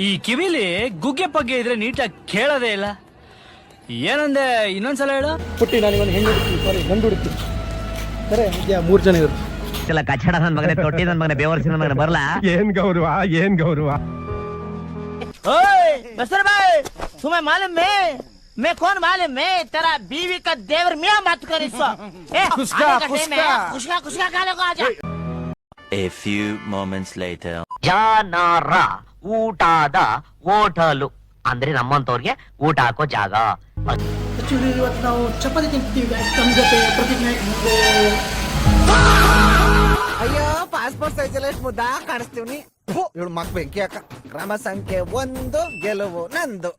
ಈ ಕಿವಿಲಿ ಗುಗ್ಗೆ ಪಗ್ಗೆ ಇದ್ರೆ ನೀಟಾಗಿ ಕೇಳೋದೇ ಇಲ್ಲ. ಏನಂದೆ ಇನ್ನೊಂದ್ಸಲ ಹೇಳು. ಪುಟ್ಟಿ ನನಗೊಂದು ಹೆಣ್ಣು ಹುಡುಕ್ತೀನಿ, ಸಾರಿ ಗಂಡು ಹುಡುಕ್ತೀನಿ. ಸರಿ 3 ಜನ ಇವರು. ಇಲ್ಲ ಕಚ್ಚಡ ನನ್ನ ಮಗನೇ, ತೊಟ್ಟಿ ನನ್ನ ಮಗನೇ, ಬೇವರ್ಸಿ ನನ್ನ ಮಗನೇ ಬರಲ್ಲ. ಏನ್ ಗೌರವ, ಏನ್ ಗೌರವ. ओए बसर भाई तुम्हें मालूम मैं कौन मालूम मैं तेरा बीवी का देवर मियां मत कर इसको. खुशका खाने को आजा. A few moments later. ಜನರ ಊಟದ ಹೋಟೆಲು ಅಂದ್ರೆ ನಮ್ಮಂತವ್ರಿಗೆ ಊಟ ಹಾಕೋ ಜಾಗ. ಆಕ್ಚುಲಿ ಇವತ್ತು ನಾವು ಚಪಾತಿ ತಿಂತೀವಿ ನಮ್ಮ ಜೊತೆ ಪ್ರತಿಜ್ಞೆ. ಅಯ್ಯೋ ಪಾಸ್ಪೋರ್ಟ್ ಸೈಜಲ್ಲಿ ಎಷ್ಟು ಮುದ್ದ ಕಾಣಿಸ್ತೀವಿ. ಇವಳು ಮಕ್ ಬೆಂಕಿ ಅಕ್ಕ. ಕ್ರಮ ಸಂಖ್ಯೆ 1 ಗೆಲುವು ನಂದು.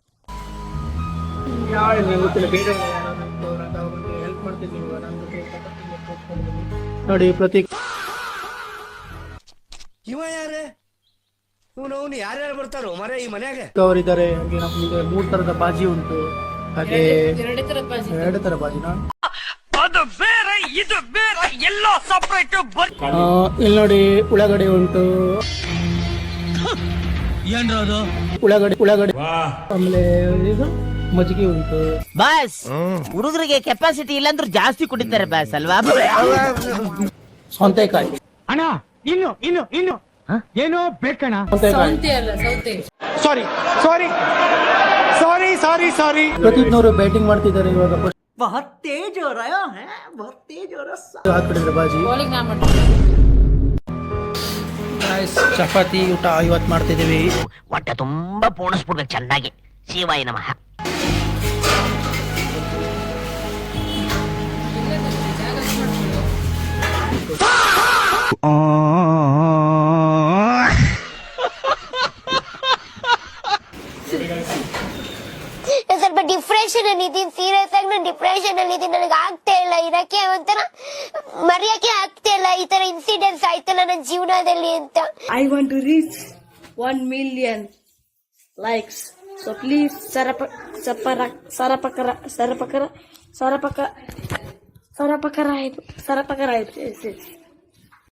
ಹೆಲ್ಪ್ ಮಾಡ್ತಿದ್ದೀವಿ ನೋಡಿ ಪ್ರತೀಕ್. ಇವ ಯಾರೇ ಇವನು ಯಾರ್ಯಾರು ಬರ್ತಾರೋ ಮರೆ ಈ ಮನೆಯಾಗೆ ಅವರಿದ್ದಾರೆ. ಹಾಗೆ ನಮ್ಗೆ 3 ತರದ ಬಾಜಿ ಉಂಟು. ಹಾಗೆ 2 ತರ ಬಾಜಿನ ಅದು ಬೇರೆ ಇದು ಬೇರೆ ಎಲ್ಲ ಸಪರೇಟ್. ಇಲ್ಲಿ ನೋಡಿ ಉಳ್ಳಾಗಡ್ಡೆ ಉಂಟು. ಏನ್ರದು ಉಳ್ಳಾಗಡ್ಡೆ ಆಮೇಲೆ ಇದು ಮಜ್ಜಿಗೆ ಉಂಟು. ಬಾಸ್ ಹುಡುಗರಿಗೆ ಕೆಪಾಸಿಟಿ ಇಲ್ಲಾಂದ್ರೂ ಜಾಸ್ತಿ ಕುಡಿತಾರೆ ಬಾಸ್ ಅಲ್ವಾ. ಸೌಂತೆಕಾಯಿ ಅಣ್ಣ ಇನ್ನು ಏನೋ ಬೇಕಣ್ಣ. ಸಾರಿ ಪ್ರತೀಕ್ನವರು ಬ್ಯಾಟಿಂಗ್ ಮಾಡ್ತಿದ್ದಾರೆ ಇವಾಗ. ಹಾಕ್ಬಿಟ್ಟಿದ್ರೆ ಬಾಜಿ. ಚಪಾತಿ ಊಟ ಇವತ್ತು ಮಾಡ್ತಿದ್ದೀವಿ. ಹೊಟ್ಟೆ ತುಂಬಾ ಪೋಣಿಸ್ಬಿಡ್ಬೇಕು ಚೆನ್ನಾಗಿ. ಶಿವಾಯ ನಮಃ. ಸ್ವಲ್ಪ ಡಿಪ್ರೆಷನ್ ಅಲ್ಲಿ ಇದೀನಿ. ಸೀರಿಯಸ್ ಆಗಿ ನಾನು ಡಿಪ್ರೆಷನ್ ಅಲ್ಲಿ ಇದೀನಿ. ನನಗೆ ಆಗ್ತಾ ಇಲ್ಲ ಇರಕ್ಕೆ, ಒಂಥರ ಮರೆಯಕ್ಕೆ ಆಗ್ತಾ ಇಲ್ಲ. ಈ ತರ ಇನ್ಸಿಡೆಂಟ್ಸ್ ಆಯ್ತಲ್ಲ ನನ್ನ ಜೀವನದಲ್ಲಿ ಅಂತ. I want to reach 1 million likes. So please sarapakara.